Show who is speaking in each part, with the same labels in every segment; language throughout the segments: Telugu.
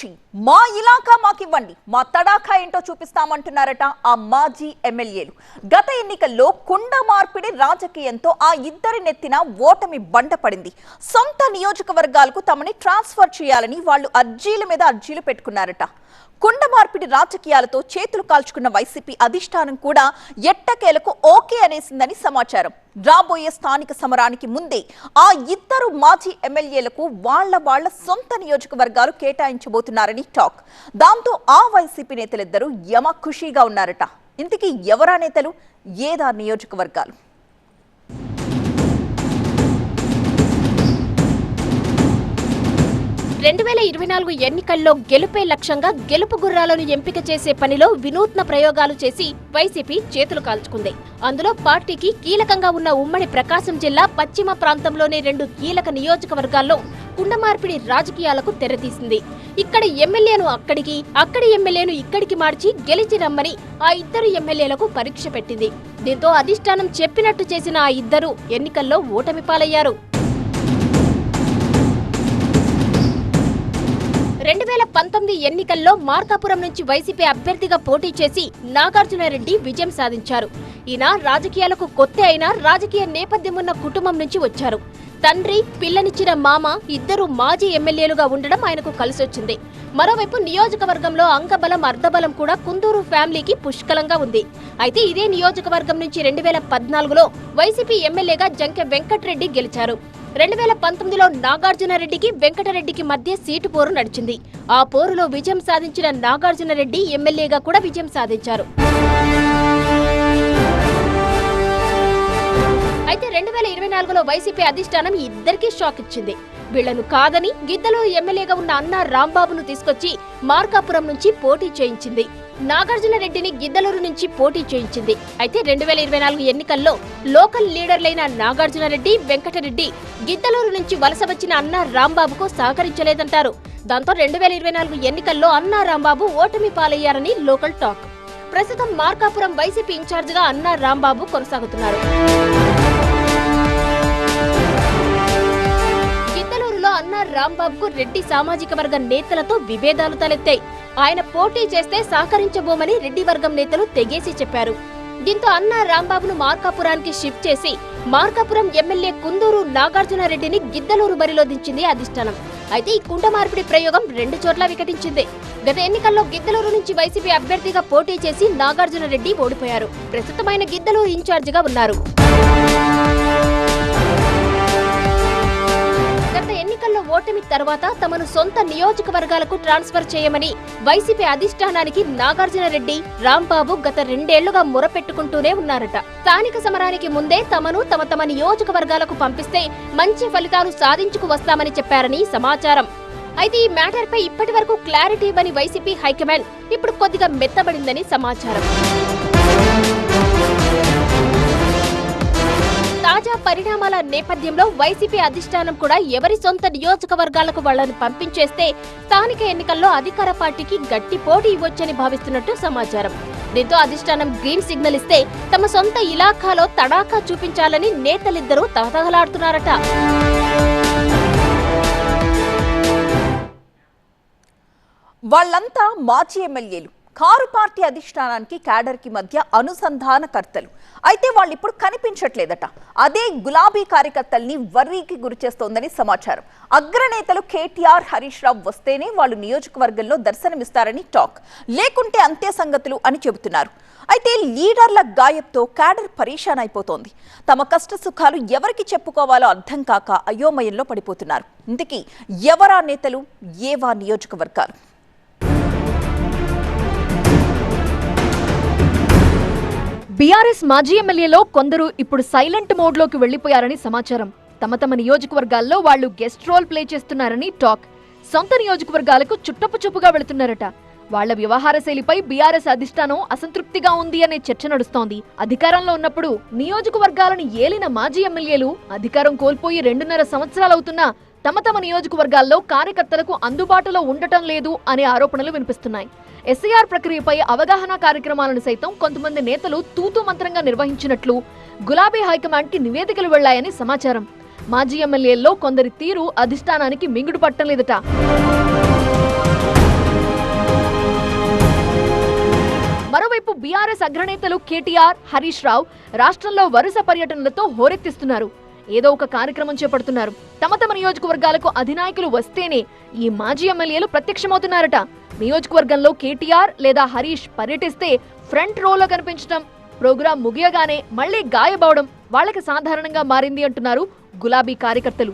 Speaker 1: నుంచి మా ఇలాకా మాకివ్వండి, మా తడాఖా ఏంటో చూపిస్తామంటున్నారట ఆ మాజీ ఎమ్మెల్యేలు. గత ఎన్నికల్లో కుండ మార్పిడి రాజకీయంతో ఆ ఇద్దరి నెత్తిన ఓటమి బండపడింది. సొంత నియోజకవర్గాలకు తమని ట్రాన్స్ఫర్ చేయాలని వాళ్ళు అర్జీల మీద అర్జీలు పెట్టుకున్నారట. కుండ మార్పిడి రాజకీయాలతో చేతులు కాల్చుకున్న వైసీపీ అధిష్టానం కూడా ఎట్టకేలకు ఓకే అనేసిందని సమాచారం. రాబోయే స్థానిక సమరానికి ముందే ఆ ఇద్దరు మాజీ ఎమ్మెల్యేలకు వాళ్ళ సొంత నియోజకవర్గాలు కేటాయించబోతున్నారని టాక్. దాంతో ఆ వైసీపీ నేతలిద్దరూ యమ ఖుషీగా ఉన్నారట. ఇంతకీ ఎవరా నేతలు, ఏదా నియోజకవర్గాలు?
Speaker 2: 2024 ఎన్నికల్లో గెలుపే లక్ష్యంగా గెలుపు గుర్రాలను ఎంపిక చేసే పనిలో వినూత్న ప్రయోగాలు చేసి వైసీపీ చేతులు కాల్చుకుంది. అందులో పార్టీకి కీలకంగా ఉన్న ఉమ్మడి ప్రకాశం జిల్లా పశ్చిమ ప్రాంతంలోని 2 కీలక నియోజకవర్గాల్లో కుండ మార్పిడి రాజకీయాలకు తెరతీసింది. ఇక్కడి ఎమ్మెల్యేను అక్కడికి, అక్కడి ఎమ్మెల్యేను ఇక్కడికి మార్చి గెలిచి రమ్మని ఆ ఇద్దరు ఎమ్మెల్యేలకు పరీక్ష పెట్టింది. దీంతో అధిష్టానం చెప్పినట్టు చేసిన ఆ ఇద్దరు ఎన్నికల్లో ఓటమి పాలయ్యారు. 2019 ఎన్నికల్లో మార్కాపురం నుంచి వైసీపీ అభ్యర్థిగా పోటీ చేసి నాగార్జునరెడ్డి విజయం సాధించారు. ఈయన రాజకీయాలకు కొత్త అయినా రాజకీయ నేపథ్యం ఉన్న కుటుంబం నుంచి వచ్చారు. తండ్రి, పిల్లనిచ్చిన మామ ఇద్దరు మాజీ ఎమ్మెల్యేలుగా ఉండడం ఆయనకు కలిసొచ్చింది. మరోవైపు నియోజకవర్గంలో అంగబలం అర్ధబలం కూడా కుందూరు ఫ్యామిలీకి పుష్కలంగా ఉంది. అయితే ఇదే నియోజకవర్గం నుంచి 2014లో వైసీపీ ఎమ్మెల్యేగా జంకె వెంకటరెడ్డి గెలిచారు. 2019లో నాగార్జునరెడ్డికి వెంకటరెడ్డికి మధ్య సీటు పోరు నడిచింది. ఆ పోరులో విజయం సాధించిన నాగార్జునరెడ్డి ఎమ్మెల్యేగా కూడా విజయం సాధించారు. అయితే 2024లో వైసీపీ అధిష్టానం ఇద్దరికీ షాక్ ఇచ్చింది. వీళ్లను కాదని గిద్దలూరు ఎమ్మెల్యేగా ఉన్న అన్నా రాంబాబును తీసుకొచ్చి మార్కాపురం నుంచి పోటీ చేయించింది. నాగార్జునరెడ్డిని గిద్దలూరు నుంచి పోటీ చేయించింది. అయితే 2024 ఎన్నికల్లో లోకల్ లీడర్లైన నాగార్జునరెడ్డి, వెంకటరెడ్డి గిద్దలూరు నుంచి వలస వచ్చిన అన్నా రాంబాబుకు సహకరించలేదంటారు. దాంతో 2024 ఎన్నికల్లో అన్నా రాంబాబు ఓటమి పాలయ్యారని లోకల్ టాక్. ప్రస్తుతం మార్కాపురం వైసీపీ ఇన్ఛార్జిగా అన్నా రాంబాబు కొనసాగుతున్నారు. అన్నా రాంబాబుకు రెడ్డి సామాజిక వర్గ నేతలతో విభేదాలు తలెత్తాయి. ఆయన పోటీ చేస్తే సహకరించబోమని రెడ్డి వర్గం నేతలు తెగేసి చెప్పారు. దీంతో అన్నా రాంబాబును మార్కాపురానికి షిఫ్ట్ చేసి మార్కాపురం ఎమ్మెల్యే కుందూరు నాగార్జునరెడ్డిని గిద్దలూరు బరిలో దించింది అధిష్టానం. అయితే ఈ కుండ మార్పిడి ప్రయోగం 2 చోట్ల వికటించింది. గత ఎన్నికల్లో గిద్దలూరు నుంచి వైసీపీ అభ్యర్థిగా పోటీ చేసి నాగార్జునరెడ్డి ఓడిపోయారు. ప్రస్తుతం ఆయన గిద్దలూరు ఇన్ఛార్జిగా ఉన్నారు. ఎన్నికల్లో ఓటమి తర్వాత తమను సొంత నియోజకవర్గాలకు ట్రాన్స్ఫర్ చేయమని వైసీపీ అధిష్టానానికి నాగార్జునరెడ్డి, రాంబాబు గత 2 ఏళ్లుగా మొరపెట్టుకుంటూనే ఉన్నారట. స్థానిక సమరానికి ముందే తమను తమ నియోజకవర్గాలకు పంపిస్తే మంచి ఫలితాలు సాధించుకు వస్తామని చెప్పారని సమాచారం. అయితే ఈ మ్యాటర్ పై ఇప్పటి వరకు క్లారిటీ ఇవ్వని వైసీపీ హైకమాండ్ ఇప్పుడు కొద్దిగా మెత్తబడిందని సమాచారం. తాజా పరిణామాల నేపథ్యంలో వైసీపీ అధిష్టానం కూడా ఎవరి సొంత నియోజకవర్గాలకు వాళ్లను పంపించేస్తే స్థానిక ఎన్నికల్లో అధికార పార్టీకి గట్టి పోటీ ఇవ్వొచ్చని భావిస్తున్నట్టు సమాచారం. దీంతో అధిష్టానం గ్రీన్ సిగ్నల్ ఇస్తే తమ సొంత ఇలాఖాలో తడాఖా చూపించాలని నేతలిద్దరూ తహతహలాడుతున్నారట.
Speaker 1: వాళ్ళంతా మాజీ ఎమ్మెల్యేలు, కారు పార్టీ అధిష్టానానికి క్యాడర్కి మధ్య అనుసంధానకర్తలు. అయితే వాళ్ళు ఇప్పుడు కనిపించట్లేదట. అదే గులాబీ కార్యకర్తల్ని వర్రీకి గురిచేస్తోందని సమాచారం. అగ్రనేతలు కేటీఆర్, హరీష్ రావు వస్తేనే వాళ్ళు నియోజకవర్గంలో దర్శనమిస్తారని టాక్. లేకుంటే అంతే సంగతులు అని చెబుతున్నారు. అయితే లీడర్ల గాయబ్తో క్యాడర్ పరేషాన్ అయిపోతోంది. తమ కష్ట సుఖాలు ఎవరికి చెప్పుకోవాలో అర్థం కాక అయోమయంలో పడిపోతున్నారు. ఇంతకీ ఎవరా నేతలు, ఏవా నియోజకవర్గాలు?
Speaker 3: బీఆర్ఎస్ మాజీ ఎమ్మెల్యేలో కొందరు ఇప్పుడు సైలెంట్ మోడ్లోకి వెళ్లిపోయారని సమాచారం. తమ నియోజకవర్గాల్లో వాళ్లు గెస్ట్ రోల్ ప్లే చేస్తున్నారని టాక్. సొంత నియోజకవర్గాలకు చుట్టపుచూపుగా వెళుతున్నారట. వాళ్ల వ్యవహార శైలిపై బీఆర్ఎస్ అధిష్టానం అసంతృప్తిగా ఉంది అనే చర్చ నడుస్తోంది. అధికారంలో ఉన్నప్పుడు నియోజకవర్గాలను ఏలిన మాజీ ఎమ్మెల్యేలు అధికారం కోల్పోయి 2.5 సంవత్సరాలవుతున్నా తమ నియోజకవర్గాల్లో కార్యకర్తలకు అందుబాటులో ఉండటం లేదు అనే ఆరోపణలు వినిపిస్తున్నాయి. ఎస్ఐఆర్ ప్రక్రియపై అవగాహన కార్యక్రమాలను సైతం కొంతమంది నేతలు తూతూ మంత్రంగా నిర్వహించినట్లు గులాబీ హైకమాండ్ కి నివేదికలు వెళ్లాయని సమాచారం. మాజీ ఎమ్మెల్యేల్లో కొందరి తీరు అధిష్టానానికి మింగుడు పట్టలేదట. మరోవైపు బీఆర్ఎస్ అగ్రనేతలు కేటీఆర్, హరీష్ రావు రాష్ట్రంలో వరుస పర్యటనలతో హోరెత్తిస్తున్నారు. ఏదో ఒక కార్యక్రమం చేపడుతున్నారు. తమ నియోజకవర్గాలకు అధినాయకులు వస్తేనే ఈ మాజీ ఎమ్మెల్యేలు ప్రత్యక్షమవుతున్నారట. నియోజకవర్గంలో కేటీఆర్ లేదా హరీష్ పర్యటిస్తే ఫ్రంట్ రోలో కనిపించడం, ప్రోగ్రాం ముగియగానే మళ్లీ గాయబవడం వాళ్ళకి సాధారణంగా మారింది అంటున్నారు గులాబీ కార్యకర్తలు.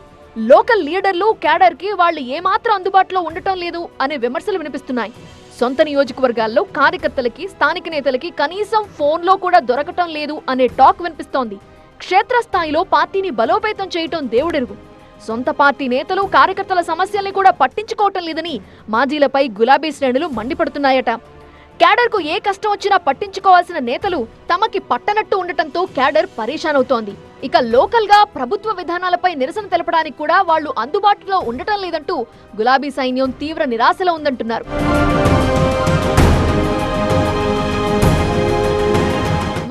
Speaker 3: లోకల్ లీడర్లు, క్యాడర్ కి వాళ్ళు ఏమాత్రం అందుబాటులో ఉండటం లేదు అనే విమర్శలు వినిపిస్తున్నాయి. సొంత నియోజకవర్గాల్లో కార్యకర్తలకి, స్థానిక నేతలకి కనీసం ఫోన్లో కూడా దొరకటం లేదు అనే టాక్ వినిపిస్తోంది. క్షేత్రస్థాయిలో పార్టీని బలోపేతం చేయటం దేవుడెరుగు. సొంత పార్టీ నేతలు, కార్యకర్తల సమస్యల్ని కూడా పట్టించుకోవటం లేదని మాజీలపై గులాబీ శ్రేణులు మండిపడుతున్నాయట. క్యాడర్ కు ఏ కష్టం వచ్చినా పట్టించుకోవాల్సిన నేతలు తమకి పట్టనట్టు ఉండటంతో క్యాడర్ పరేషాన్ అవుతోంది. ఇక లోకల్ గా ప్రభుత్వ విధానాలపై నిరసన తెలపడానికి కూడా వాళ్లు అందుబాటులో ఉండటం లేదంటూ గులాబీ సైన్యం తీవ్ర నిరాశలో ఉందంటున్నారు.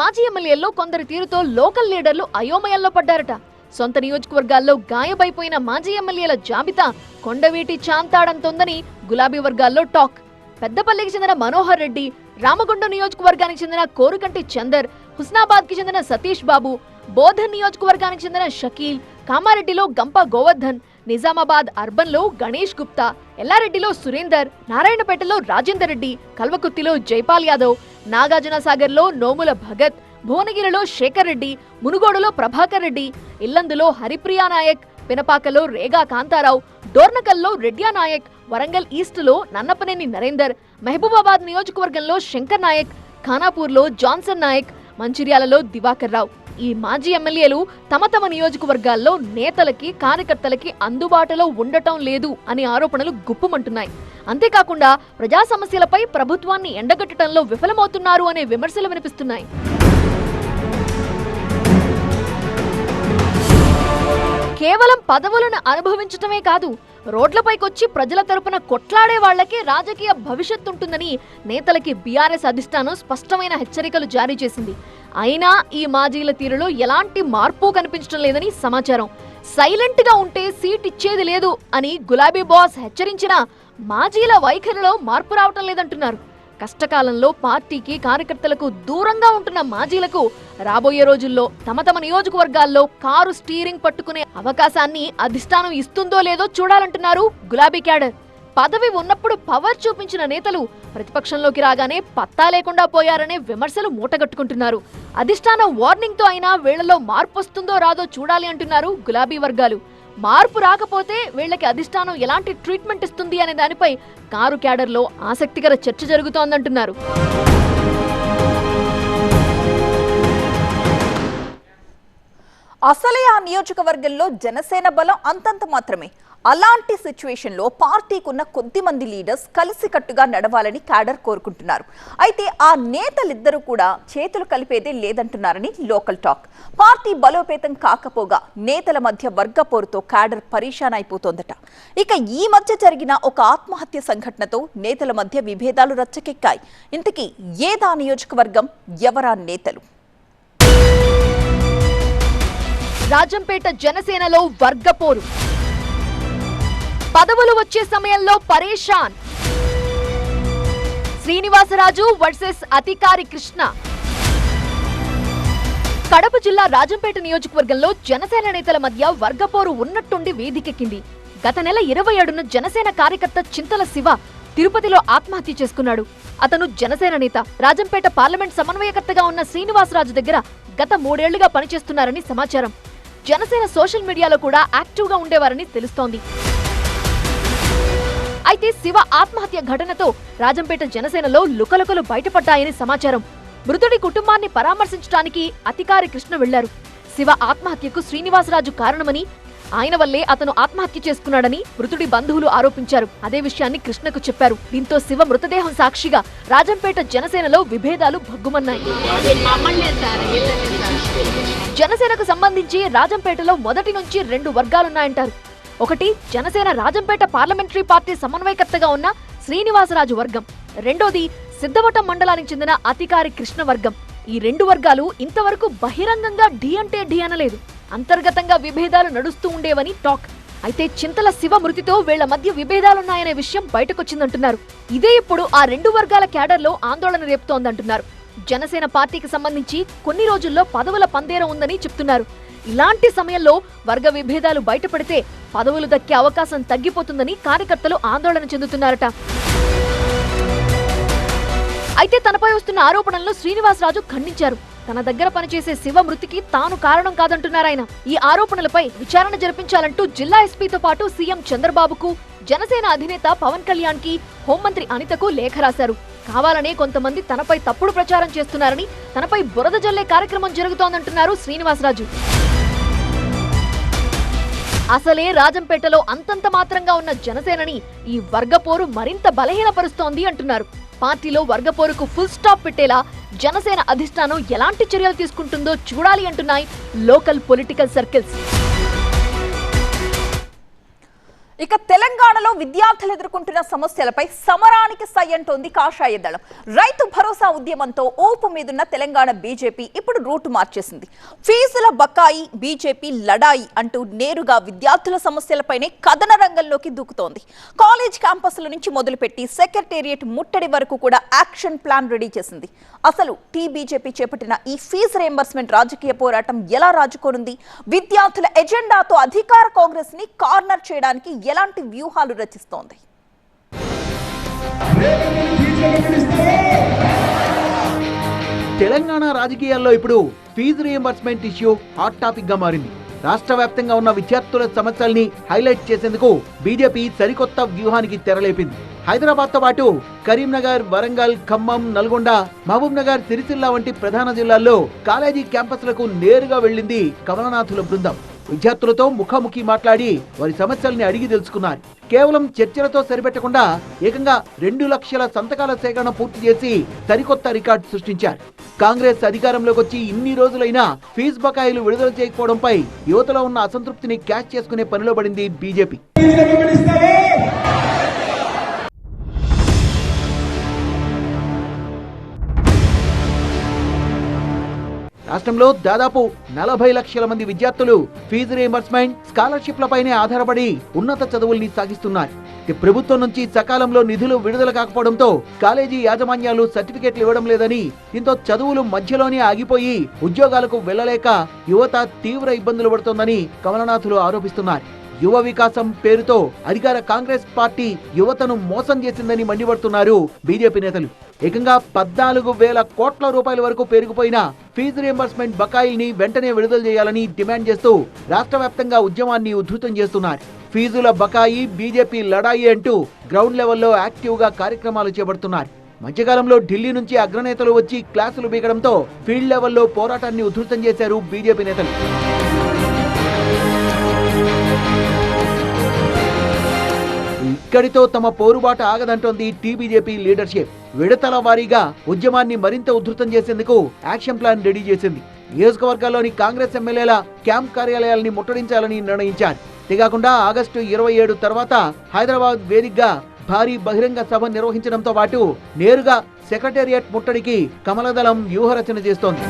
Speaker 3: మాజీ ఎమ్మెల్యేల్లో కొందరి తీరుతో లోకల్ లీడర్లు అయోమయంలో పడ్డారట. సొంత నియోజకవర్గాల్లో గాయబైపోయిన మాజీ ఎమ్మెల్యేల జాబితా కొండవీటి చాంతాడంతోందని గులాబీ వర్గాల్లో టాక్. పెద్దపల్లికి చెందిన మనోహర్ రెడ్డి, రామగుండం నియోజకవర్గానికి చెందిన కోరుకంటి చందర్, హుస్నాబాద్ కి చెందిన సతీష్ బాబు, బోధన్ నియోజకవర్గానికి చెందిన షకీల్, కామారెడ్డిలో గంప గోవర్ధన్, నిజామాబాద్ అర్బన్ లో గణేష్ గుప్తా, ఎల్లారెడ్డిలో సురేందర్, నారాయణపేటలో రాజేందర్ రెడ్డి, కల్వకుర్తిలో జైపాల్ యాదవ్, నాగార్జునసాగర్ లో నోముల భగత్, భువనగిరిలో శేఖర్ రెడ్డి, మునుగోడులో ప్రభాకర్ రెడ్డి, ఇల్లందులో హరిప్రియా నాయక్, పినపాకలో రేగా కాంతారావు, డోర్నకల్లో రెడ్యా నాయక్, వరంగల్ ఈస్ట్ లో నన్నపనేని నరేందర్, మహబూబాబాద్ నియోజకవర్గంలో శంకర్ నాయక్, ఖానాపూర్లో జాన్సన్ నాయక్, మంచిర్యాలలో దివాకర్ రావు. ఈ మాజీ ఎమ్మెల్యేలు తమ నియోజకవర్గాల్లో నేతలకి, కార్యకర్తలకి అందుబాటులో ఉండటం లేదు అనే ఆరోపణలు గుప్పుమంటున్నాయి. అంతేకాకుండా ప్రజా సమస్యలపై ప్రభుత్వాన్ని ఎండగట్టడంలో విఫలమవుతున్నారు అనే విమర్శలు వినిపిస్తున్నాయి. కేవలం పదవులను అనుభవించటమే కాదు, రోడ్లపైకొచ్చి ప్రజల తరపున కొట్లాడే వాళ్లకే రాజకీయ భవిష్యత్తు ఉంటుందని నేతలకి బీఆర్ఎస్ అధిష్టానం స్పష్టమైన హెచ్చరికలు జారీ చేసింది. అయినా ఈ మాజీల తీరులో ఎలాంటి మార్పు కనిపించడం లేదని సమాచారం. సైలెంట్ గా ఉంటే సీట్ ఇచ్చేది లేదు అని గులాబీ బాస్ హెచ్చరించినా మాజీల వైఖరిలో మార్పు రావటం లేదంటున్నారు. కష్టకాలంలో పార్టీకి, కార్యకర్తలకు దూరంగా ఉంటున్న మాజీలకు రాబోయే రోజుల్లో తమ నియోజకవర్గాల్లో కారు స్టీరింగ్ పట్టుకునే అవకాశాన్ని అధిష్టానం ఇస్తుందో లేదో చూడాలంటున్నారు గులాబీ క్యాడర్. పదవి ఉన్నప్పుడు పవర్ చూపించిన నేతలు ప్రతిపక్షంలోకి రాగానే పత్తా లేకుండా పోయారనే విమర్శలు మూటగట్టుకుంటున్నారు. అధిష్టానం వార్నింగ్ తో అయినా వీళ్లలో మార్పు వస్తుందో రాదో చూడాలి అంటున్నారు గులాబీ వర్గాలు. మార్పు రాకపోతే వీళ్లకి అధిష్టానం ఎలాంటి ట్రీట్మెంట్ ఇస్తుంది అనే దానిపై కారు క్యాడర్లో ఆసక్తికర చర్చ జరుగుతోందంటున్నారు.
Speaker 1: అసలే ఆ నియోజకవర్గంలో జనసేన బలం అంతంత మాత్రమే. అలాంటి సిచ్యువేషన్లో పార్టీకున్న కొద్ది మంది లీడర్స్ కలిసికట్టుగా నడవాలని క్యాడర్ కోరుకుంటున్నారు. అయితే ఆ నేతలిద్దరూ కూడా చేతులు కలిపేదే లేదంటున్నారని లోకల్ టాక్. పార్టీ బలోపేతం కాకపోగా నేతల మధ్య వర్గ పోరుతో క్యాడర్ పరేషాన్ అయిపోతోందట. ఇక ఈ మధ్య జరిగిన ఒక ఆత్మహత్య సంఘటనతో నేతల మధ్య విభేదాలు రచ్చకెక్కాయి. ఇంతకీ ఏదా నియోజకవర్గం, ఎవరా నేతలు?
Speaker 3: రాజంపేట జనసేనలో వర్గపోరు. పదవులు వచ్చే సమయంలో పరేషాన్. శ్రీనివాసరాజు వర్సెస్ అధికారి కృష్ణ. కడప జిల్లా రాజంపేట నియోజకవర్గంలో జనసేన నేతల మధ్య వర్గపోరు ఉన్నట్టుండి వేదికెక్కింది. గత నెల 27న జనసేన కార్యకర్త చింతల శివ తిరుపతిలో ఆత్మహత్య చేసుకున్నాడు. అతను జనసేన నేత. రాజంపేట పార్లమెంట్ సమన్వయకర్తగా ఉన్న శ్రీనివాసరాజు దగ్గర గత 3 ఏళ్లుగా పనిచేస్తున్నారని సమాచారం. జనసేన సోషల్ మీడియాలో కూడా యాక్టివ్ గా ఉండేవారని తెలుస్తోంది. అయితే శివ ఆత్మహత్య ఘటనతో రాజంపేట జనసేనలో లుకలుకలు బయటపడ్డాయని సమాచారం. మృతుడి కుటుంబాన్ని పరామర్శించడానికి అధికారి కృష్ణ వెళ్లారు. శివ ఆత్మహత్యకు శ్రీనివాసరాజు కారణమని, ఆయన వల్లే అతను ఆత్మహత్య చేసుకున్నాడని మృతుడి బంధువులు ఆరోపించారు. అదే విషయాన్ని కృష్ణకు చెప్పారు. దీంతో శివ మృతదేహం సాక్షిగా రాజంపేట జనసేనలో విభేదాలు భగ్గుమన్నాయి. జనసేనకు సంబంధించి రాజంపేటలో మొదటి నుంచి 2 వర్గాలున్నాయంటారు. ఒకటి జనసేన రాజంపేట పార్లమెంటరీ పార్టీ సమన్వయకర్తగా ఉన్న శ్రీనివాసరాజు వర్గం, రెండోది సిద్ధవటం మండలానికి చెందిన అధికారి కృష్ణ వర్గం. ఈ 2 వర్గాలు ఇంతవరకు బహిరంగంగా ఢీ అంటే ఢీ అనలేదు. అంతర్గతంగా విభేదాలు నడుస్తూ ఉండేవని టాక్. అయితే చింతల శివ మృతితో వీళ్ల మధ్య విభేదాలున్నాయనే విషయం బయటకొచ్చిందంటున్నారు. ఇదే ఇప్పుడు ఆ 2 వర్గాల క్యాడర్లో ఆందోళన రేపుతోందంటున్నారు. జనసేన పార్టీకి సంబంధించి కొన్ని రోజుల్లో పదవుల పందేరం ఉందని చెప్తున్నారు. ఇలాంటి సమయంలో వర్గ విభేదాలు బయటపడితే పదవులు దక్కే అవకాశం తగ్గిపోతుందని కార్యకర్తలు ఆందోళన చెందుతున్నారట. అయితే తనపై వస్తున్న ఆరోపణలను శ్రీనివాసరాజు ఖండించారు. తన దగ్గర పనిచేసే శివ మృతికి తాను కారణం కాదంటున్నారాయన. ఈ ఆరోపణలపై విచారణ జరిపించాలంటూ జిల్లా ఎస్పీతో పాటు సీఎం చంద్రబాబుకు, జనసేన అధినేత పవన్ కళ్యాణ్ కి, హోంమంత్రి అనితకు లేఖ రాశారు. కావాలనే కొంతమంది తనపై తప్పుడు ప్రచారం చేస్తున్నారని, తనపై బురద జల్లే కార్యక్రమం జరుగుతోందంటున్నారు శ్రీనివాసరాజు. అసలే రాజంపేటలో అంతంత మాత్రంగా ఉన్న జనసేనని ఈ వర్గపోరు మరింత బలహీనపరుస్తోంది అంటున్నారు. పార్టీలో వర్గపోరుకు ఫుల్ స్టాప్ పెట్టేలా జనసేన అధిష్టానం ఎలాంటి చర్యలు తీసుకుంటుందో చూడాలి అంటున్నాయి లోకల్ పొలిటికల్ సర్కిల్స్.
Speaker 1: ఇక తెలంగాణలో విద్యార్థులు ఎదుర్కొంటున్న సమస్యలపై సమరానికి సై అంటోంది కాషాయ దళం. రైతు భరోసా ఉద్యమంతో ఊపు మీదున్న తెలంగాణ బీజేపీ ఇప్పుడు రూటు మార్చేసింది. ఫీజుల బకాయి, బీజేపీ లడాయి అంటూ నేరుగా విద్యార్థుల సమస్యలపైనే కథన రంగంలోకి దూకుతోంది. కాలేజ్ క్యాంపస్ల నుంచి మొదలుపెట్టి సెక్రటేరియట్ ముట్టడి వరకు కూడా యాక్షన్ ప్లాన్ రెడీ చేసింది. అసలు బీజేపీ చేపట్టిన ఈ ఫీజు రియంబర్స్మెంట్ రాజకీయ పోరాటం ఎలా రాజుకోనుంది? విద్యార్థుల ఎజెండాతో అధికార కాంగ్రెస్ ని కార్నర్ చేయడానికి ఎలాంటి వ్యూహాలు రచిస్తోంది?
Speaker 4: తెలంగాణ రాజకీయాల్లో ఇప్పుడు fee reimbursement issue hot topic గా మారింది. రాష్ట్ర వ్యాప్తంగా ఉన్న విద్యార్థుల సమస్యల్ని హైలైట్ చేసేందుకు బీజేపీ సరికొత్త వ్యూహానికి తెరలేపింది. హైదరాబాద్ తో పాటు కరీంనగర్, వరంగల్, ఖమ్మం, నల్గొండ, మహబూబ్ నగర్, సిరిసిల్ల వంటి ప్రధాన జిల్లాల్లో కాలేజీ క్యాంపస్లకు నేరుగా వెళ్లింది కమలనాథుల బృందం. విద్యార్థులతో ముఖాముఖి మాట్లాడి వారి సమస్యల్ని అడిగి తెలుసుకున్నారు. కేవలం చర్చలతో సరిపెట్టకుండా ఏకంగా 2 లక్షల సంతకాల సేకరణ పూర్తి చేసి సరికొత్త రికార్డు సృష్టించారు. కాంగ్రెస్ అధికారంలోకి వచ్చి ఇన్ని రోజులైనా ఫీజు బకాయిలు విడుదల చేయకపోవడంపై యువతలో ఉన్న అసంతృప్తిని క్యాచ్ చేసుకునే పనిలో పడింది బీజేపీ. రాష్ట్రంలో దాదాపు 40 లక్షల మంది విద్యార్థులు ఫీజు రియంబర్స్మెంట్, స్కాలర్షిప్లపైనే ఆధారపడి ఉన్నత చదువుల్ని సాగిస్తున్నారు. ప్రభుత్వం నుంచి సకాలంలో నిధులు విడుదల కాకపోవడంతో కాలేజీ యాజమాన్యాలు సర్టిఫికెట్లు ఇవ్వడం లేదని, దీంతో చదువులు మధ్యలోనే ఆగిపోయి ఉద్యోగాలకు వెళ్లలేక యువత తీవ్ర ఇబ్బందులు పడుతోందని కమలనాథులు ఆరోపిస్తున్నారు. యువ వికాసం పేరుతో అధికార కాంగ్రెస్ పార్టీ యువతను మోసం చేసిందని మండిపడుతున్నారు బీజేపీ నేతలు. ఏకంగా 14,000 కోట్ల రూపాయల వరకు పెరిగిపోయిన ఫీజు రియంబర్స్మెంట్ బకాయిల్ని వెంటనే విడుదల చేయాలని డిమాండ్ చేస్తూ రాష్ట్ర వ్యాప్తంగా ఉద్యమాన్ని ఉధృతం చేస్తున్నారు. ఫీజుల బకాయి, బీజేపీ లడాయి అంటూ గ్రౌండ్ లెవెల్లో యాక్టివ్ గా కార్యక్రమాలు చేపడుతున్నారు. మధ్యకాలంలో ఢిల్లీ నుంచి అగ్రనేతలు వచ్చి క్లాసులు బీగడంతో ఫీల్డ్ లెవెల్లో పోరాటాన్ని ఉధృతం చేశారు బీజేపీ నేతలు. ఇక్కడితో తమ పోరుబాట ఆగదంటోంది బీజేపీ లీడర్షిప్. విడతల వారీగా ఉద్యమాన్ని మరింత ఉధృతం చేసేందుకు యాక్షన్ ప్లాన్ రెడీ చేసింది. నియోజకవర్గాల్లోని కాంగ్రెస్ ఎమ్మెల్యేల క్యాంప్ కార్యాలయాల్ని ముట్టడించాలని నిర్ణయించారు. అంతేకాకుండా ఆగస్టు 27 తర్వాత హైదరాబాద్ వేదికగా భారీ బహిరంగ సభ నిర్వహించడంతో పాటు నేరుగా సెక్రటేరియట్ ముట్టడికి కమలదళం వ్యూహరచన చేస్తోంది.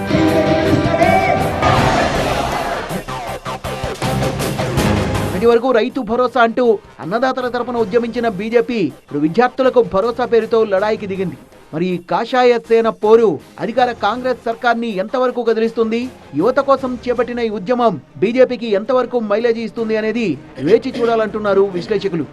Speaker 4: ఇప్పటి వరకు రైతు భరోసా అంటూ అన్నదాతల తరపున ఉద్యమించిన బీజేపీ ఇప్పుడు విద్యార్థులకు భరోసా పేరుతో లడాయికి దిగింది. మరి కాషాయ సేన పోరు అధికార కాంగ్రెస్ సర్కార్ని ఎంతవరకు కదిలిస్తుంది? యువత కోసం చేపట్టిన ఈ ఉద్యమం బీజేపీకి ఎంతవరకు మైలేజీ ఇస్తుంది అనేది వేచి చూడాలంటున్నారు విశ్లేషకులు.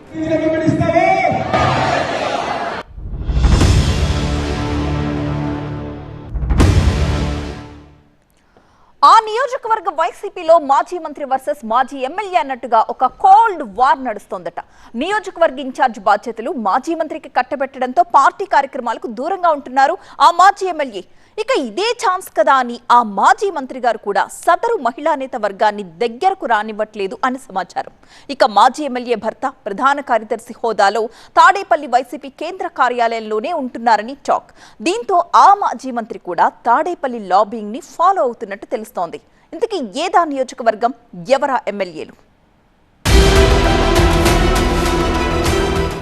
Speaker 1: ఆ నియోజకవర్గ వైసీపీలో మాజీ మంత్రి వర్సెస్ మాజీ ఎమ్మెల్యే అన్నట్టుగా ఒక కోల్డ్ వార్ నడుస్తోందట. నియోజకవర్గ ఇన్ఛార్జ్ బాధ్యతలు మాజీ మంత్రికి కట్టబెట్టడంతో పార్టీ కార్యక్రమాలకు దూరంగా ఉంటున్నారు ఆ మాజీ ఎమ్మెల్యే. ఇక ఇదే ఛాన్స్ కదా అని ఆ మాజీ మంత్రి గారు కూడా సదరు మహిళా నేత వర్గాన్ని దగ్గరకు రానివ్వట్లేదు అని సమాచారం. ఇక మాజీ ఎమ్మెల్యే భర్త ప్రధాన కార్యదర్శి హోదాలో తాడేపల్లి వైసీపీ కేంద్ర కార్యాలయంలోనే ఉంటున్నారని టాక్. దీంతో ఆ మాజీ మంత్రి కూడా తాడేపల్లి లాబింగ్ ని ఫాలో అవుతున్నట్టు తెలుస్తోంది. ఇంతకీ ఏదా నియోజకవర్గం, ఎవరా ఎమ్మెల్యేలు?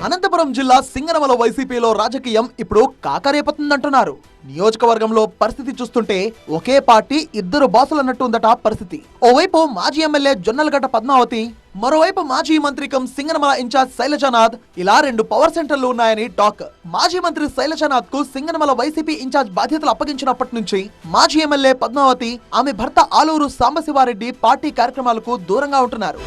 Speaker 5: అనంతపురం జిల్లా సింగనమల వైసీపీలో రాజకీయం ఇప్పుడు కాకరేపుతుందంటున్నారు. నియోజకవర్గంలో పరిస్థితి చూస్తుంటే ఒకే పార్టీ 2 బాసులన్నట్టు ఉందట పరిస్థితి. ఓవైపు మాజీ ఎమ్మెల్యే జొన్నలగడ్డ పద్మావతి, మరోవైపు మాజీ మంత్రి కమ్ సింగనమల ఇన్ఛార్జ్ శైలజానాథ్ ఇలా 2 పవర్ సెంటర్లు ఉన్నాయని టాక్. మాజీ మంత్రి శైలజానాథ్ కు సింగనమల వైసీపీ ఇన్ఛార్జ్ బాధ్యతలు అప్పగించినప్పటి నుంచి మాజీ ఎమ్మెల్యే పద్మావతి, ఆమె భర్త ఆలూరు సాంబశివారెడ్డి పార్టీ కార్యక్రమాలకు దూరంగా ఉంటున్నారు.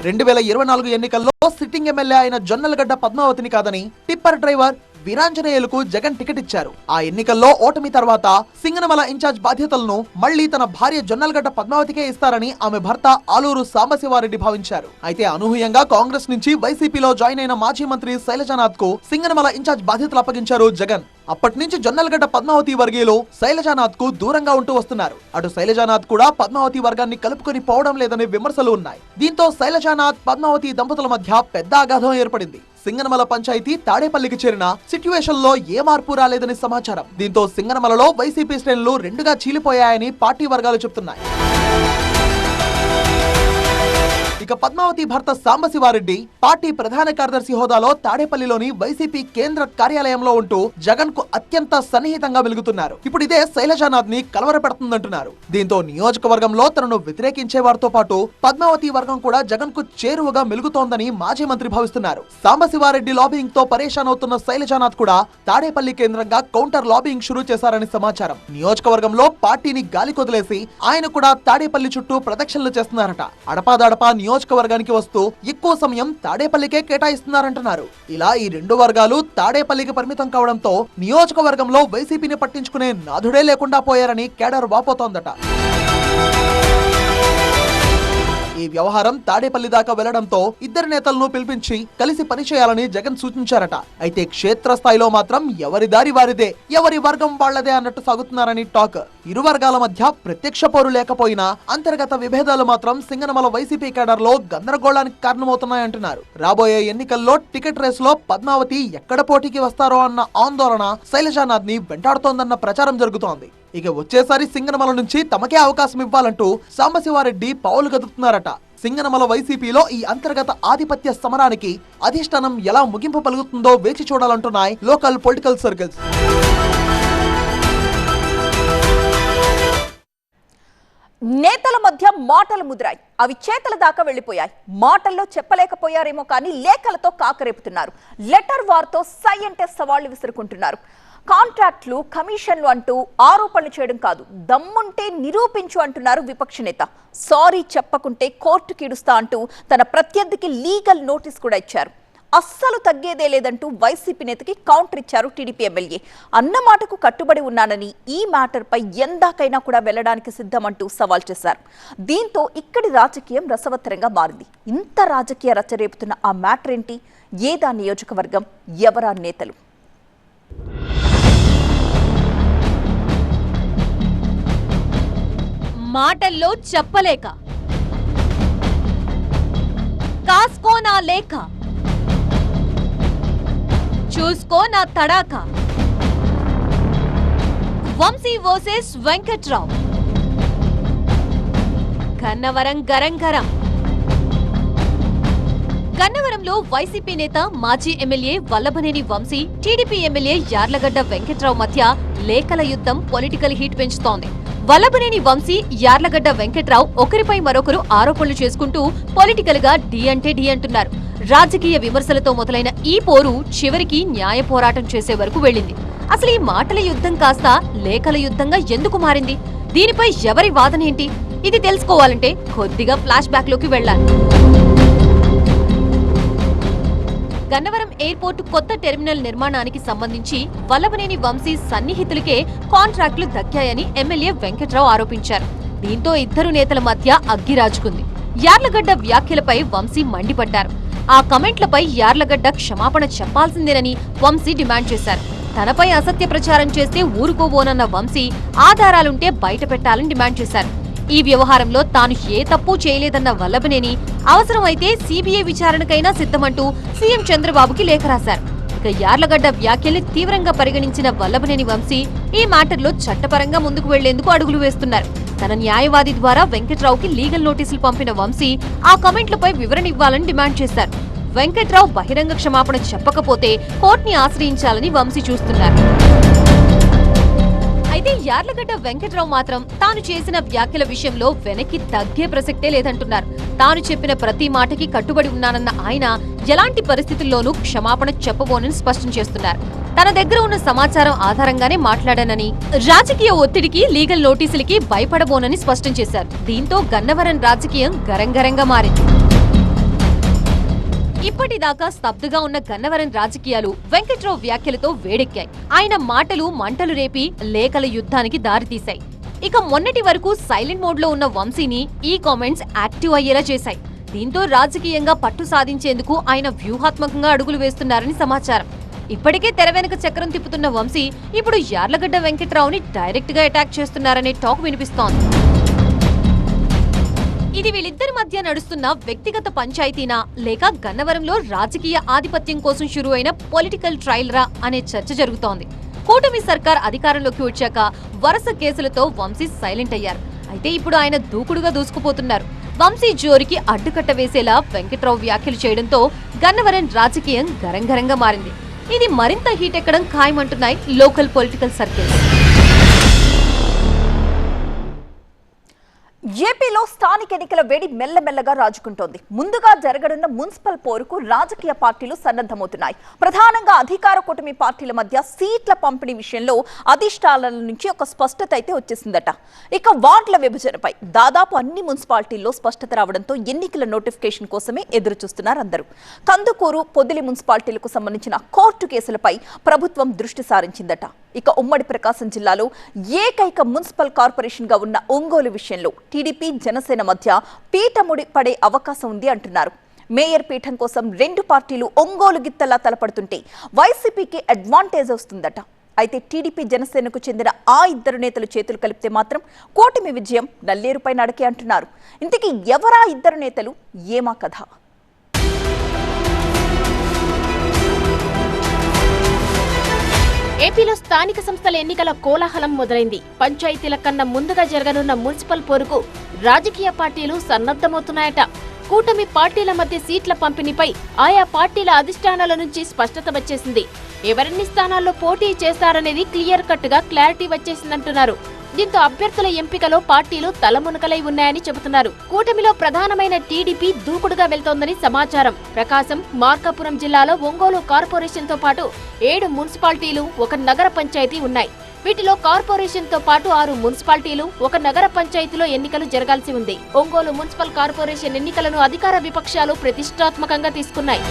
Speaker 5: 2024 ఎన్నికల్లో సిట్టింగ్ ఎమ్మెల్యే అయిన జొన్నలగడ్డ పద్మావతిని కాదని టిప్పర్ డ్రైవర్ వీరాంజనేయులకు జగన్ టికెట్ ఇచ్చారు. ఆ ఎన్నికల్లో ఓటమి తర్వాత సింగనమల ఇన్ఛార్జ్ బాధ్యతలను మళ్లీ తన భార్య జొన్నలగడ్డ పద్మావతికే ఇస్తారని ఆమె భర్త ఆలూరు సాంబశివారెడ్డి భావించారు. అయితే అనూహ్యంగా కాంగ్రెస్ నుంచి వైసీపీలో జాయిన్ అయిన మాజీ మంత్రి శైలజానాథ్ కు సింగనమల ఇన్ఛార్జ్ బాధ్యతలు అప్పగించారు జగన్. అప్పటి నుంచి జొన్నలగడ్డ పద్మావతి వర్గీయులు శైలజానాథ్ కు దూరంగా ఉంటూ వస్తున్నారు. అటు శైలజానాథ్ కూడా పద్మావతి వర్గాన్ని కలుపుకొని పోవడం లేదనే విమర్శలు ఉన్నాయి. దీంతో శైలజానాథ్ పద్మావతి దంపతుల మధ్య పెద్ద అగాధం ఏర్పడింది. సింగనమల పంచాయతీ తాడేపల్లికి చేరిన సిట్యుయేషన్ లో ఏ మార్పు రాలేదని సమాచారం. దీంతో సింగనమలలో వైసీపీ శ్రేణులు 2గా చీలిపోయాయని పార్టీ వర్గాలు చెబుతున్నాయి. ఇక పద్మావతి భర్త సాంబశివారెడ్డి పార్టీ ప్రధాన కార్యదర్శి హోదాలో తాడేపల్లిలోని వైసీపీ కేంద్ర కార్యాలయంలో ఉంటూ జగన్ కు అత్యంత సన్నిహితంగా వెలుగుతున్నారు. ఇప్పుడు ఇదే శైలజానాథ్ ని కలవరపెడుతుందంటున్నారు. దీంతో నియోజకవర్గంలో తనను వ్యతిరేకించే వారితో పాటు పద్మావతి వర్గం కూడా జగన్ కు చేరువగా మెలుగుతోందని మాజీ మంత్రి భావిస్తున్నారు. సాంబశివారెడ్డి లాబింగ్ తో పరేషాన్ అవుతున్న శైలజానాథ్ కూడా తాడేపల్లి కేంద్రంగా కౌంటర్ లాబింగ్ షురూ చేశారని సమాచారం. నియోజకవర్గంలో పార్టీని గాలికొదిలేసి ఆయన కూడా తాడేపల్లి చుట్టూ ప్రదక్షిణలు చేస్తున్నారట. అడపాదడపా నియోజకవర్గానికి వస్తూ ఎక్కువ సమయం తాడేపల్లికే కేటాయిస్తున్నారంటున్నారు. ఇలా ఈ 2 వర్గాలు తాడేపల్లికి పరిమితం కావడంతో నియోజకవర్గంలో వైసీపీని పట్టించుకునే నాథుడే లేకుండా పోయారని కేడర్ వాపోతోందట. ఈ వ్యవహారం తాడేపల్లి దాకా వెళ్లడంతో ఇద్దరు నేతలను పిలిపించి కలిసి పనిచేయాలని జగన్ సూచించారట. అయితే క్షేత్రస్థాయిలో మాత్రం ఎవరి దారి వారిదే, ఎవరి వర్గం వాళ్లదే అన్నట్టు సాగుతున్నారని టాక్. ఇరు వర్గాల మధ్య ప్రత్యక్ష పోరు లేకపోయినా అంతర్గత విభేదాలు మాత్రం సింగనమల వైసీపీ కేడర్ లో గందరగోళానికి కారణమవుతున్నాయంటున్నారు. రాబోయే ఎన్నికల్లో టికెట్ రేసులో పద్మావతి ఎక్కడ పోటీకి వస్తారో అన్న ఆందోళన శైలజానాథ్ ని వెంటాడుతోందన్న ప్రచారం జరుగుతోంది. ఇక వచ్చేసారి సింగనమల నుంచి తమకే అవకాశం ఇవ్వాలంటూ సాంబశివారెడ్డి పావులు కదుపుతున్నారట. సింగనమల వైసీపీలో ఈ అంతర్గత ఆధిపత్య సమరానికి అధిష్టానం ఎలా ముగింపు పలుకుతుందో వేచి చూడాలంటున్నాయి లోకల్ పొలిటికల్ సర్కిల్స్.
Speaker 1: నేతల మధ్య మాటలు ముదిరాయి, అవి చేతల దాకా వెళ్లిపోయాయి. మాటల్లో చెప్పలేకపోయారేమో కానీ లేఖలతో కాకరేపుతున్నారు. లెటర్ వార్తో సై అంటే సవాళ్లు విసురుకుంటున్నారు. కాంట్రాక్ట్లు, కమిషన్లు అంటూ ఆరోపణలు చేయడం కాదు, దమ్ముంటే నిరూపించు అంటున్నారు విపక్ష నేత. సారీ చెప్పకుంటే కోర్టుకి ఇడుస్తా అంటూ తన ప్రత్యర్థికి లీగల్ నోటీస్ కూడా ఇచ్చారు. అస్సలు తగ్గేదే లేదంటూ వైసీపీ నేతకి కౌంటర్ ఇచ్చారు టీడీపీ ఎమ్మెల్యే. అన్న మాటకు కట్టుబడి ఉన్నానని, ఈ మ్యాటర్పై ఎందాకైనా కూడా వెళ్లడానికి సిద్ధమంటూ సవాల్ చేశారు. దీంతో ఇక్కడి రాజకీయం రసవత్తరంగా మారింది. ఇంత రాజకీయ రచ్చరేపుతున్న ఆ మ్యాటర్ ఏంటి? ఏదా నియోజకవర్గం? ఎవరా నేతలు?
Speaker 3: మాటల్లో చెప్పలేక, కాసుకో నా లేఖ, చూసుకో నా తడాక. వంశీ వర్సెస్ వెంకట్రావు. గన్నవరం గరంగరం. గన్నవరంలో వైసీపీ నేత మాజీ MLA Vallabhaneni Vamsi, TDP MLA Yarlagadda Venkatrao మధ్య లేఖల యుద్ధం పొలిటికల్ హీట్ పెంచుతోంది. వల్లభనేని వంశీ, యార్లగడ్డ వెంకట్రావు ఒకరిపై మరొకరు ఆరోపణలు చేసుకుంటూ పొలిటికల్ గా డి అంటే డి అంటున్నారు. రాజకీయ విమర్శలతో మొదలైన ఈ పోరు చివరికి న్యాయ పోరాటం చేసే వరకు వెళ్లింది. అసలు ఈ మాటల యుద్ధం కాస్త లేఖల యుద్ధంగా ఎందుకు మారింది? దీనిపై ఎవరి వాదనేంటి? ఇది తెలుసుకోవాలంటే కొద్దిగా ఫ్లాష్ బ్యాక్ లోకి వెళ్లాలి. గన్నవరం ఎయిర్పోర్టు కొత్త టెర్మినల్ నిర్మాణానికి సంబంధించి వల్లభనేని వంశీ సన్నిహితులకే కాంట్రాక్టులు దక్కాయని ఎమ్మెల్యే వెంకట్రావు ఆరోపించారు. దీంతో ఇద్దరు నేతల మధ్య అగ్గిరాజుకుంది. యార్లగడ్డ వ్యాఖ్యలపై వంశీ మండిపడ్డారు. ఆ కమెంట్లపై యార్లగడ్డ క్షమాపణ చెప్పాల్సిందేనని వంశీ డిమాండ్ చేశారు. తనపై అసత్య ప్రచారం చేస్తే ఊరుకోబోనన్న వంశీ ఆధారాలుంటే బయట పెట్టాలని డిమాండ్ చేశారు. ఈ వ్యవహారంలో తాను ఏ తప్పు చేయలేదన్న వల్లభనేని అవసరమైతే సీబీఐ విచారణకైనా సిద్ధమంటూ సీఎం చంద్రబాబుకి లేఖ రాశారు. ఇక యార్లగడ్డ వ్యాఖ్యల్ని తీవ్రంగా పరిగణించిన వల్లభనేని వంశీ ఈ మ్యాటర్లో చట్టపరంగా ముందుకు వెళ్లేందుకు అడుగులు వేస్తున్నారు. తన న్యాయవాది ద్వారా వెంకట్రావుకి లీగల్ నోటీసులు పంపిన వంశీ ఆ కమెంట్లపై వివరణ ఇవ్వాలని డిమాండ్ చేశారు. వెంకట్రావు బహిరంగ క్షమాపణ చెప్పకపోతే కోర్టుని ఆశ్రయించాలని వంశీ చూస్తున్నారు.
Speaker 6: అయితే యార్లగడ్డ వెంకట్రావు మాత్రం తాను చేసిన వ్యాఖ్యల విషయంలో వెనక్కి తగ్గే ప్రసక్తే లేదంటున్నారు. తాను చెప్పిన ప్రతి మాటకి కట్టుబడి ఉన్నానన్న ఆయన ఎలాంటి పరిస్థితుల్లోనూ క్షమాపణ చెప్పబోనని స్పష్టం చేస్తున్నారు. తన దగ్గర ఉన్న సమాచారం ఆధారంగానే మాట్లాడానని, రాజకీయ ఒత్తిడికి, లీగల్ నోటీసులకి భయపడబోనని స్పష్టం చేశారు. దీంతో గన్నవరం రాజకీయం గరంగరంగా మారింది. ఇప్పటిదాకా స్తబ్దుగా ఉన్న గన్నవరం రాజకీయాలు వెంకట్రావు వ్యాఖ్యలతో వేడెక్కాయి. ఆయన మాటలు మంటలు రేపి లేఖల యుద్ధానికి దారితీశాయి. ఇక మొన్నటి వరకు సైలెంట్ మోడ్ లో ఉన్న వంశీని ఈ కామెంట్స్ యాక్టివ్ అయ్యేలా చేశాయి. దీంతో రాజకీయంగా పట్టు సాధించేందుకు ఆయన వ్యూహాత్మకంగా అడుగులు వేస్తున్నారని సమాచారం. ఇప్పటికే తెర వెనుక చక్రం తిప్పుతున్న వంశీ ఇప్పుడు యార్లగడ్డ వెంకట్రావుని డైరెక్ట్ గా అటాక్ చేస్తున్నారనే టాక్ వినిపిస్తోంది. ఇది వీళ్ళిద్దరి మధ్య నడుస్తున్న వ్యక్తిగత పంచాయతీనా లేక గన్నవరంలో రాజకీయ ఆధిపత్యం కోసం షురూ అయిన పొలిటికల్ ట్రయల్ రా అనే చర్చ జరుగుతోంది. కూటమి సర్కార్ అధికారంలోకి వచ్చాక వరుస కేసులతో వంశీ సైలెంట్ అయ్యారు. అయితే ఇప్పుడు ఆయన దూకుడుగా దూసుకుపోతున్నారు. వంశీ జోరికి అడ్డుకట్ట వేసేలా వెంకట్రావు వ్యాఖ్యలు చేయడంతో గన్నవరం రాజకీయం గరంగరంగా మారింది. ఇది మరింత హీట్ ఎక్కడం ఖాయమంటున్నాయి లోకల్ పొలిటికల్ సర్కిల్స్.
Speaker 1: ఏపీలో స్థానిక ఎన్నికల వేడి మెల్లమెల్లగా రాజుకుంటోంది. ముందుగా జరగనున్న మున్సిపల్ పోరుకు రాజకీయ పార్టీలు సన్నద్ధమవుతున్నాయి. ప్రధానంగా అధికార కూటమి పార్టీల మధ్య సీట్ల పంపిణీ విషయంలో అధిష్టానాల నుంచి ఒక స్పష్టత అయితే వచ్చేసిందట. ఇక వార్డుల విభజనపై దాదాపు అన్ని మున్సిపాలిటీల్లో స్పష్టత రావడంతో ఎన్నికల నోటిఫికేషన్ కోసమే ఎదురు చూస్తున్నారు అందరూ. కందుకూరు, పొదిలి మున్సిపాలిటీలకు సంబంధించిన కోర్టు కేసులపై ప్రభుత్వం దృష్టి సారించిందట. ఇక ఉమ్మడి ప్రకాశం జిల్లాలో ఏకైక మున్సిపల్ కార్పొరేషన్ గా ఉన్న ఒంగోలు విషయంలో టీడీపీ, జనసేన మధ్య పీఠముడి పడే అవకాశం ఉంది అంటున్నారు. మేయర్ పీఠం కోసం రెండు పార్టీలు ఒంగోలు గిత్తలా తలపడుతుంటే వైసీపీకి అడ్వాంటేజ్ వస్తుందట. అయితే టీడీపీ, జనసేనకు చెందిన ఆ ఇద్దరు నేతలు చేతులు కలిపితే మాత్రం కూటమి విజయం నల్లేరుపై నడకే అంటున్నారు. ఇంతకీ ఎవరా ఇద్దరు నేతలు, ఏమా కథ?
Speaker 2: ఏపీలో స్థానిక సంస్థల ఎన్నికల కోలాహలం మొదలైంది. పంచాయతీల కన్నా ముందుగా జరగనున్న మున్సిపల్ పోరుకు రాజకీయ పార్టీలు సన్నద్ధమవుతున్నాయట. కూటమి పార్టీల మధ్య సీట్ల పంపిణీపై ఆయా పార్టీల అధిష్టానాల నుంచి స్పష్టత వచ్చేసింది. ఎవరెన్ని స్థానాల్లో పోటీ చేస్తారనేది క్లియర్ కట్ గా క్లారిటీ వచ్చేసిందంటున్నారు. దీంతో అభ్యర్థుల ఎంపికలో పార్టీలు తలమునకలై ఉన్నాయని చెబుతున్నారు. కూటమిలో ప్రధానమైన టీడీపీ దూకుడుగా వెళ్తోందని సమాచారం. ప్రకాశం, మార్కాపురం జిల్లాలో ఒంగోలు కార్పొరేషన్ తో పాటు 7 మున్సిపాలిటీలు, 1 నగర పంచాయతీ ఉన్నాయి. వీటిలో కార్పొరేషన్ తో పాటు 6 మున్సిపాలిటీలు, 1 నగర పంచాయతీలో ఎన్నికలు జరగాల్సి ఉంది. ఒంగోలు మున్సిపల్ కార్పొరేషన్ ఎన్నికలను అధికార విపక్షాలు ప్రతిష్టాత్మకంగా తీసుకున్నాయి.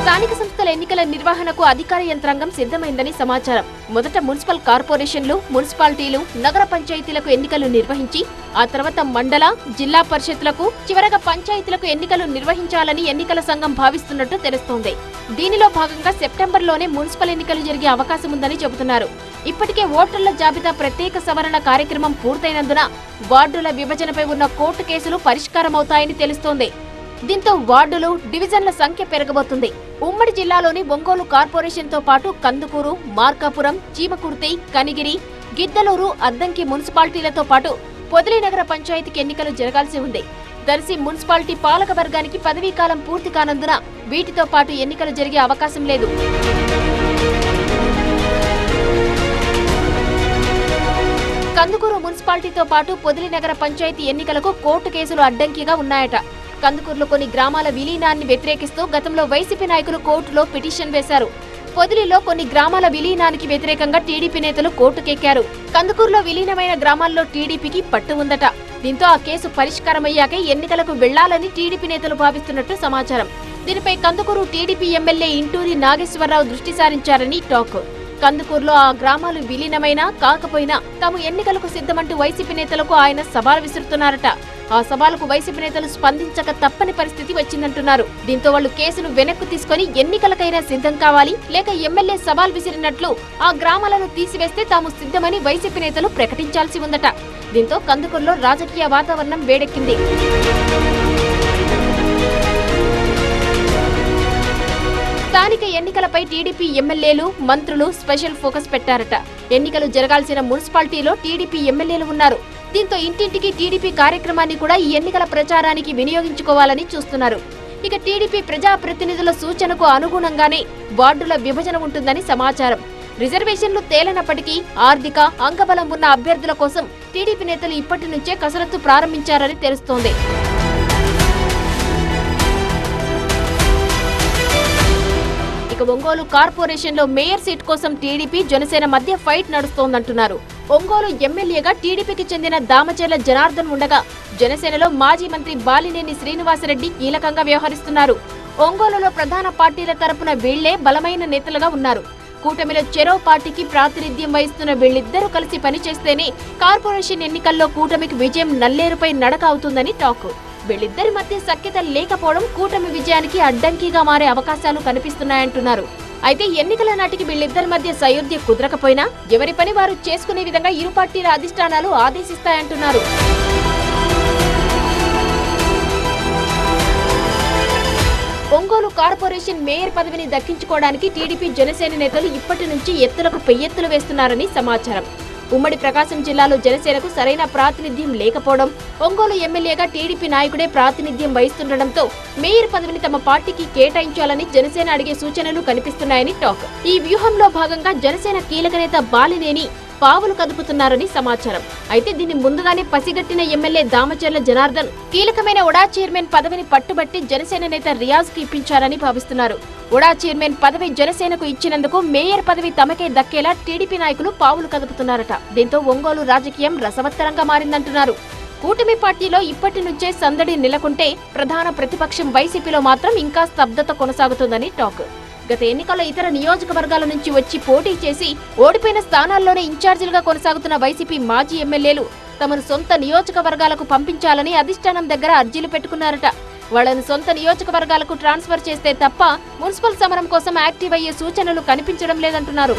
Speaker 2: స్థానిక సంస్థల ఎన్నికల నిర్వహణకు అధికార యంత్రాంగం సిద్ధమైందని సమాచారం. మొదట మున్సిపల్ కార్పొరేషన్లు, మున్సిపాలిటీలు, నగర పంచాయతీలకు ఎన్నికలు నిర్వహించి ఆ తర్వాత మండల, జిల్లా పరిషత్లకు, చివరగా పంచాయతీలకు ఎన్నికలు నిర్వహించాలని ఎన్నికల సంఘం భావిస్తున్నట్టు తెలుస్తోంది. దీనిలో భాగంగా సెప్టెంబర్లోనే మున్సిపల్ ఎన్నికలు జరిగే అవకాశం ఉందని చెబుతున్నారు. ఇప్పటికే ఓటర్ల జాబితా ప్రత్యేక సవరణ కార్యక్రమం పూర్తయినందున వార్డుల విభజనపై ఉన్న కోర్టు కేసులు పరిష్కారమవుతాయని తెలుస్తోంది. దీంతో వార్డులు, డివిజన్ల సంఖ్య పెరగబోతుంది. ఉమ్మడి జిల్లాలోని ఒంగోలు కార్పొరేషన్ తో పాటు కందుకూరు, మార్కాపురం, చీమకుర్తి, కనిగిరి, గిద్దలూరు, అద్దంకి మున్సిపాలిటీలతో పాటు పొదిలి నగర పంచాయతీకి ఎన్నికలు జరగాల్సి ఉంది. దర్శి మున్సిపాలిటీ పాలక వర్గానికి పదవీ కాలం పూర్తి కానందున వీటితో పాటు ఎన్నికలు జరిగే అవకాశం లేదు. కందుకూరు మున్సిపాలిటీతో పాటు పొదిలి నగర పంచాయతీ ఎన్నికలకు కోర్టు కేసులు అడ్డంకిగా ఉన్నాయట. కందుకూరులో కొన్ని గ్రామాల విలీనాన్ని వ్యతిరేకిస్తూ గతంలో వైసీపీ నాయకులు కోర్టులో పిటిషన్ వేశారు. పొదిలిలో కొన్ని గ్రామాల విలీనానికి వ్యతిరేకంగా టీడీపీ నేతలు కోర్టుకెక్కారు. కందుకూరులో విలీనమైన గ్రామాల్లో టీడీపీకి పట్టు ఉందట. దీంతో ఆ కేసు పరిష్కారమయ్యాకే ఎన్నికలకు వెళ్లాలని టీడీపీ నేతలు భావిస్తున్నట్టు సమాచారం. దీనిపై కందుకూరు టీడీపీ ఎమ్మెల్యే ఇంటూరి నాగేశ్వరరావు దృష్టి సారించారని టాక్. కందుకూరులో ఆ గ్రామాలు విలీనమైనా కాకపోయినా తాము ఎన్నికలకు సిద్ధమంటూ వైసీపీ నేతలకు ఆయన సవాల్ విసురుతున్నారట. ఆ సవాలుకు వైసీపీ నేతలు స్పందించక తప్పని పరిస్థితి వచ్చిందంటున్నారు. దీంతో వాళ్లు కేసును వెనక్కు తీసుకుని ఎన్నికలకైనా సిద్ధం కావాలి, లేక ఎమ్మెల్యే సవాల్ విసిరినట్లు ఆ గ్రామాలను తీసివేస్తే తాము సిద్ధమని వైసీపీ నేతలు ప్రకటించాల్సి ఉందట. దీంతో కందుకూరులో రాజకీయ వాతావరణం వేడెక్కింది. స్థానిక ఎన్నికలపై టీడీపీ ఎమ్మెల్యేలు, మంత్రులు స్పెషల్ ఫోకస్ పెట్టారట. ఎన్నికలు జరగాల్సిన మున్సిపాలిటీలో టీడీపీ ఎమ్మెల్యేలు ఉన్నారు. దీంతో ఇంటింటికి టీడీపీ కార్యక్రమాన్ని కూడా ఈ ఎన్నికల ప్రచారానికి వినియోగించుకోవాలని చూస్తున్నారు. ఇక టీడీపీ ప్రజాప్రతినిధుల సూచనకు అనుగుణంగానే వార్డుల విభజన ఉంటుందని సమాచారం. రిజర్వేషన్లు తేలనప్పటికీ ఆర్థిక అంగబలం ఉన్న అభ్యర్థుల కోసం టీడీపీ నేతలు ఇప్పటి నుంచే కసరత్తు ప్రారంభించారని తెలుస్తోంది. ఇక ఒంగోలు కార్పొరేషన్లో మేయర్ సీట్ కోసం టీడీపీ జనసేన మధ్య ఫైట్ నడుస్తోందంటున్నారు. ఒంగోలు ఎమ్మెల్యేగా టీడీపీకి చెందిన దామచర్ల జనార్దన్ ఉండగా జనసేనలో మాజీ మంత్రి బాలినేని శ్రీనివాసరెడ్డి కీలకంగా వ్యవహరిస్తున్నారు. ఒంగోలులో ప్రధాన పార్టీల తరపున వీళ్లే బలమైన నేతలుగా ఉన్నారు. కూటమిలో చెరో పార్టీకి ప్రాతినిధ్యం వహిస్తున్న వీళ్ళిద్దరూ కలిసి పనిచేస్తేనే కార్పొరేషన్ ఎన్నికల్లో కూటమికి విజయం నల్లేరుపై నడక అవుతుందని టాక్. వీళ్ళిద్దరి మధ్య సఖ్యత లేకపోవడం కూటమి విజయానికి అడ్డంకిగా మారే అవకాశాలు కనిపిస్తున్నాయంటున్నారు. అయితే ఎన్నికల నాటికి వీళ్ళిద్దరి మధ్య సయోధ్య కుదరకపోయినా ఎవరి పని వారు చేసుకునే విధంగా ఇరు పార్టీల అధిష్టానాలు ఆదేశిస్తాయంటున్నారు. ఒంగోలు కార్పొరేషన్ మేయర్ పదవిని దక్కించుకోవడానికి టీడీపీ జనసేన నేతలు ఇప్పటి నుంచి ఎత్తులకు పెయ్యెత్తులు వేస్తున్నారని సమాచారం. ఉమ్మడి ప్రకాశం జిల్లాలో జనసేనకు సరైన ప్రాతినిధ్యం లేకపోవడం, ఒంగోలు ఎమ్మెల్యేగా టీడీపీ నాయకుడే ప్రాతినిధ్యం వహిస్తుండటంతో మేయర్ పదవిని తమ పార్టీకి కేటాయించాలని జనసేన అడిగే సూచనలు కనిపిస్తున్నాయని టాక్. ఈ వ్యూహంలో భాగంగా జనసేన కీలక నేత బాలినేని పావులు కదుపుతున్నారని సమాచారం. అయితే దీన్ని ముందుగానే పసిగట్టిన ఎమ్మెల్యే దామచర్ల జనార్దన్ కీలకమైన ఉడా చైర్మన్ పదవిని పట్టుబట్టి జనసేన నేత రియాజ్ కు ఇప్పించారని భావిస్తున్నారు. ఉడా చైర్మన్ పదవి జనసేనకు ఇచ్చినందుకు మేయర్ పదవి తమకే దక్కేలా టీడీపీ నాయకులు పావులు కదుపుతున్నారట. దీంతో ఒంగోలు రాజకీయం రసవత్తరంగా మారిందంటున్నారు. కూటమి పార్టీలో ఇప్పటి నుంచే సందడి నెలకొంటే ప్రధాన ప్రతిపక్షం వైసీపీలో మాత్రం ఇంకా స్తబ్దత కొనసాగుతుందని టాక్. గత ఎన్నికల్లో ఇతర నియోజకవర్గాల నుంచి వచ్చి పోటీ చేసి ఓడిపోయిన స్థానాల్లోనే ఇన్ఛార్జీలుగా కొనసాగుతున్న వైసీపీ మాజీ ఎమ్మెల్యేలు తమను సొంత నియోజకవర్గాలకు పంపించాలని అధిష్టానం దగ్గర అర్జీలు పెట్టుకున్నారట. వాళ్లను సొంత నియోజకవర్గాలకు ట్రాన్స్ఫర్ చేస్తే తప్ప మున్సిపల్ సమరం కోసం యాక్టివ్ అయ్యే సూచనలు కనిపించడం లేదంటున్నారు.